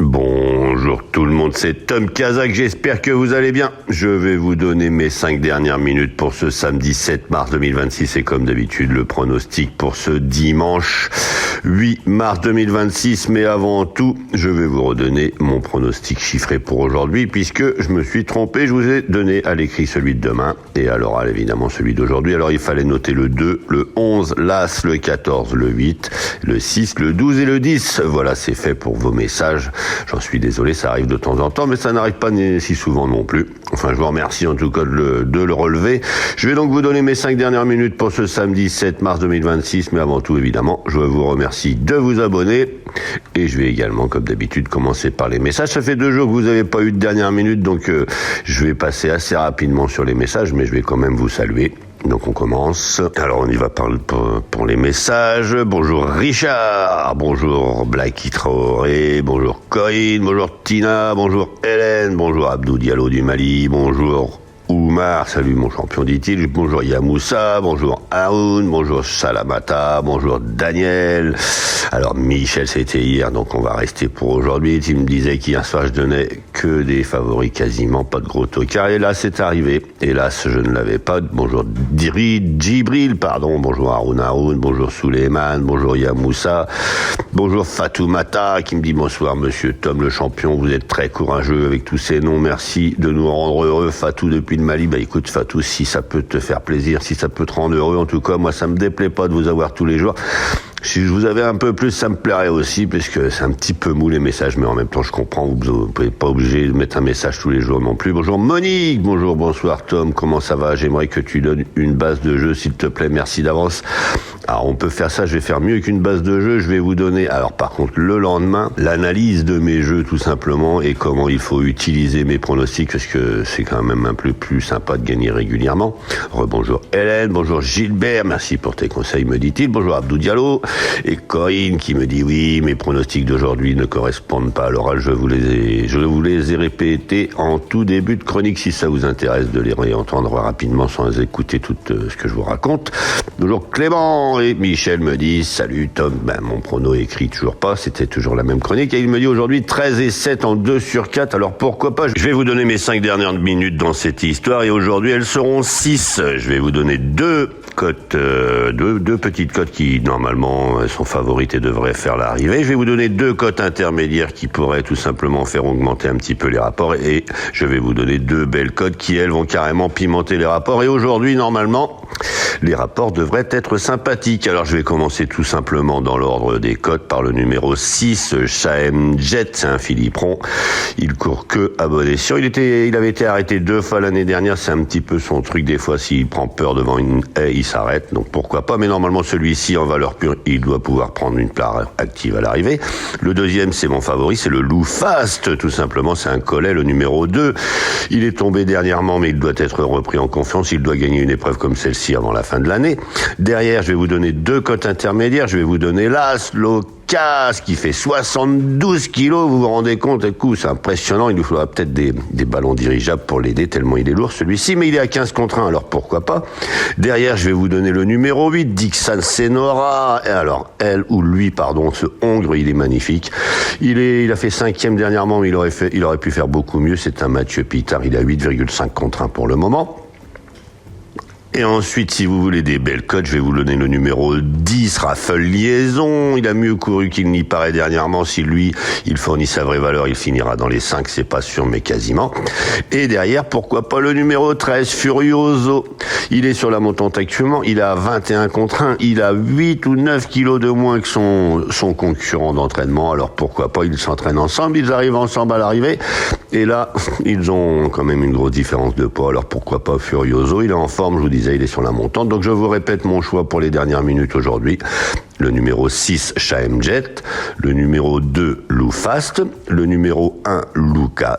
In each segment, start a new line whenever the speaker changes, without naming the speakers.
Bonjour tout le monde, c'est Tom Kazak, j'espère que vous allez bien. Je vais vous donner mes 5 dernières minutes pour ce samedi 7 mars 2026 et comme d'habitude le pronostic pour ce dimanche 8 mars 2026. Mais avant tout, je vais vous redonner mon pronostic chiffré pour aujourd'hui puisque je me suis trompé, je vous ai donné à l'écrit celui de demain et à l'oral évidemment celui d'aujourd'hui. Alors il fallait noter le 2, le 11, l'As, le 14, le 8, le 6, le 12 et le 10. Voilà, c'est fait pour vos messages. J'en suis désolé, ça arrive de temps en temps, mais ça n'arrive pas si souvent non plus. Enfin, je vous remercie en tout cas de le relever. Je vais donc vous donner mes 5 dernières minutes pour ce samedi 7 mars 2026, mais avant tout, évidemment, je vous remercie de vous abonner. Et je vais également, comme d'habitude, commencer par les messages. Ça fait 2 jours que vous n'avez pas eu de dernière minute, donc je vais passer assez rapidement sur les messages, mais je vais quand même vous saluer. Donc on commence. Alors on y va pour les messages. Bonjour Richard, bonjour Blacky Traoré, bonjour Corinne, bonjour Tina, bonjour Hélène, bonjour Abdou Diallo du Mali, bonjour Oumar, salut mon champion dit-il, bonjour Yamoussa, bonjour Haoun, bonjour Salamata, bonjour Daniel. Alors Michel c'était hier, donc on va rester pour aujourd'hui. Il me disait qu'hier soir je donnais que des favoris, quasiment pas de gros tocards. Et là c'est arrivé, hélas je ne l'avais pas. Bonjour Djibril, bonjour Haroun, bonjour Souleymane, bonjour Yamoussa, bonjour Fatoumata qui me dit bonsoir monsieur Tom le champion, vous êtes très courageux avec tous ces noms, merci de nous rendre heureux. Fatou depuis le Mali, écoute Fatou, si ça peut te faire plaisir, si ça peut te rendre heureux, en tout cas moi ça me déplaît pas de vous avoir tous les jours. Si je vous avais un peu plus, ça me plairait aussi, parce que c'est un petit peu mou les messages, mais en même temps je comprends, vous n'êtes pas obligé de mettre un message tous les jours non plus. Bonjour Monique, bonsoir Tom, comment ça va? J'aimerais que tu donnes une base de jeu s'il te plaît, merci d'avance. Alors on peut faire ça, je vais faire mieux qu'une base de jeu, je vais vous donner, alors par contre le lendemain, l'analyse de mes jeux tout simplement, et comment il faut utiliser mes pronostics, parce que c'est quand même un peu plus sympa de gagner régulièrement. Bonjour Hélène, bonjour Gilbert, merci pour tes conseils me dit-il, bonjour Abdou Diallo, et Corinne qui me dit oui, mes pronostics d'aujourd'hui ne correspondent pas à l'oral, je vous les ai répétés en tout début de chronique si ça vous intéresse de les réentendre rapidement sans écouter tout ce que je vous raconte. Bonjour Clément, et Michel me dit salut Tom, mon prono écrit toujours pas, c'était toujours la même chronique, et il me dit aujourd'hui 13 et 7 en 2 sur 4, alors pourquoi pas, je vais vous donner mes 5 dernières minutes dans cette histoire, et aujourd'hui elles seront 6, je vais vous donner deux petites cotes qui normalement sont favorites et devraient faire l'arrivée. Je vais vous donner 2 cotes intermédiaires qui pourraient tout simplement faire augmenter un petit peu les rapports et je vais vous donner 2 belles cotes qui elles vont carrément pimenter les rapports et aujourd'hui normalement les rapports devraient être sympathiques. Alors je vais commencer tout simplement dans l'ordre des cotes par le numéro 6, Shaem Jet, c'est un Philippron. Il court que à bon escient. Il avait été arrêté 2 fois l'année dernière, c'est un petit peu son truc des fois, s'il prend peur devant une haie, il s'arrête, donc pourquoi pas, mais normalement celui-ci en valeur pure, il doit pouvoir prendre une place active à l'arrivée. Le deuxième, c'est mon favori, c'est le Loup Fast, tout simplement, c'est un collet, le numéro 2. Il est tombé dernièrement, mais il doit être repris en confiance, il doit gagner une épreuve comme celle-ci avant la fin de l'année. Derrière, je vais vous donner 2 cotes intermédiaires, je vais vous donner l'As, Locas, qui fait 72 kilos, vous vous rendez compte, c'est impressionnant, il nous faudra peut-être des ballons dirigeables pour l'aider, tellement il est lourd celui-ci, mais il est à 15 contre 1, alors pourquoi pas. Derrière, je vais vous donner le numéro 8, Dixan Senora, et alors, ce Hongre, il est magnifique. Il a fait 5e dernièrement, mais il aurait pu faire beaucoup mieux, c'est un Mathieu Pitard, il a 8,5 contre 1 pour le moment. Et ensuite, si vous voulez des belles cotes, je vais vous donner le numéro 10, Raffle Liaison. Il a mieux couru qu'il n'y paraît dernièrement. Si lui, il fournit sa vraie valeur, il finira dans les 5, c'est pas sûr, mais quasiment. Et derrière, pourquoi pas le numéro 13, Furioso. Il est sur la montante actuellement. Il a 21 contre 1. Il a 8 ou 9 kilos de moins que son concurrent d'entraînement. Alors pourquoi pas, ils s'entraînent ensemble. Ils arrivent ensemble à l'arrivée. Et là, ils ont quand même une grosse différence de poids. Alors pourquoi pas Furioso. Il est en forme, je vous disais, il est sur la montante. Donc je vous répète mon choix pour les dernières minutes aujourd'hui. Le numéro 6, Shaem Jet. Le numéro 2, Lou Fast. Le numéro 1, Locas.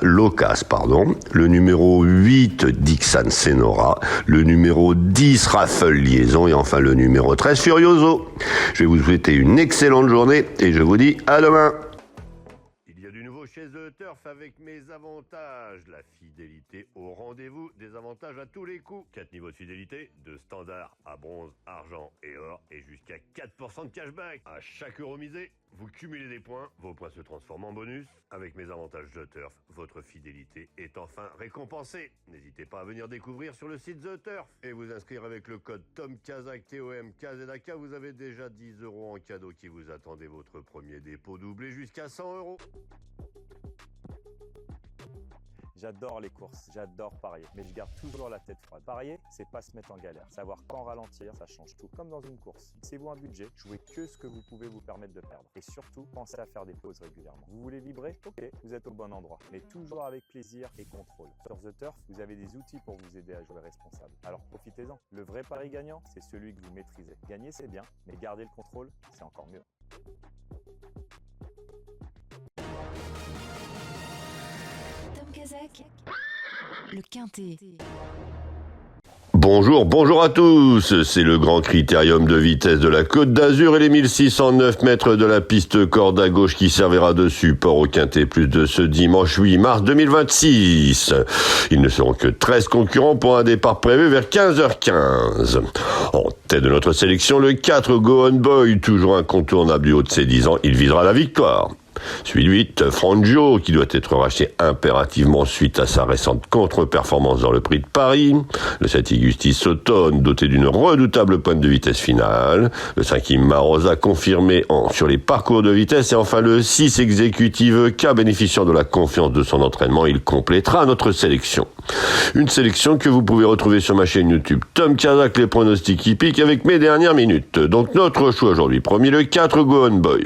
Le numéro 8, Dixan Senora. Le numéro 10, Raffle Liaison. Et enfin le numéro 13, Furioso. Je vais vous souhaiter une excellente journée et je vous dis à demain. Il y a du nouveau chez eux. The Turf avec mes avantages. La fidélité au rendez-vous, des avantages à tous les coups. 4 niveaux de fidélité, de standard à bronze, argent et or, et jusqu'à 4% de cashback. À chaque euro misé, vous cumulez des points, vos points se transforment en bonus. Avec mes avantages The Turf, votre fidélité est enfin récompensée. N'hésitez pas à venir découvrir sur le site The Turf et vous inscrire avec le code TOMKAZAK, TOMKZAK. Vous avez déjà 10 euros en cadeau qui vous attendent, votre premier dépôt doublé jusqu'à 100 euros.
J'adore les courses, j'adore parier, mais je garde toujours la tête froide. Parier, c'est pas se mettre en galère. Savoir quand ralentir, ça change tout. Comme dans une course. Fixez-vous un budget, jouez que ce que vous pouvez vous permettre de perdre. Et surtout, pensez à faire des pauses régulièrement. Vous voulez vibrer? Ok, vous êtes au bon endroit. Mais toujours avec plaisir et contrôle. Sur The Turf, vous avez des outils pour vous aider à jouer responsable. Alors profitez-en. Le vrai pari gagnant, c'est celui que vous maîtrisez. Gagner, c'est bien, mais garder le contrôle, c'est encore mieux.
Tom Kazak, le Quintet.
Bonjour à tous, c'est le grand critérium de vitesse de la Côte d'Azur et les 1609 mètres de la piste corde à gauche qui servira de support au Quintet Plus de ce dimanche 8 mars 2026. Ils ne seront que 13 concurrents pour un départ prévu vers 15h15. En tête de notre sélection, le 4 Go On Boy, toujours incontournable du haut de ses 10 ans, il visera la victoire. Suite 8, Frangio, qui doit être racheté impérativement suite à sa récente contre-performance dans le Prix de Paris. Le 7 Igustis Automne, doté d'une redoutable pointe de vitesse finale. Le 5 Marosa, confirmé sur les parcours de vitesse. Et enfin le 6 Exécutive K, bénéficiant de la confiance de son entraînement, il complétera notre sélection. Une sélection que vous pouvez retrouver sur ma chaîne YouTube Tom Kazak, les pronostics hippiques avec mes dernières minutes. Donc notre choix aujourd'hui, premier le 4 Go On Boy.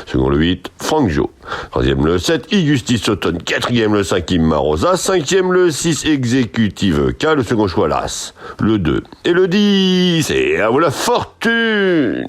Second le 8, Frangio. Troisième le 7, Igustis Automne. Quatrième le 5, Marosa. Cinquième le 6, Exécutive K. Le second choix, l'As. Le 2 et le 10. Et à vous la fortune!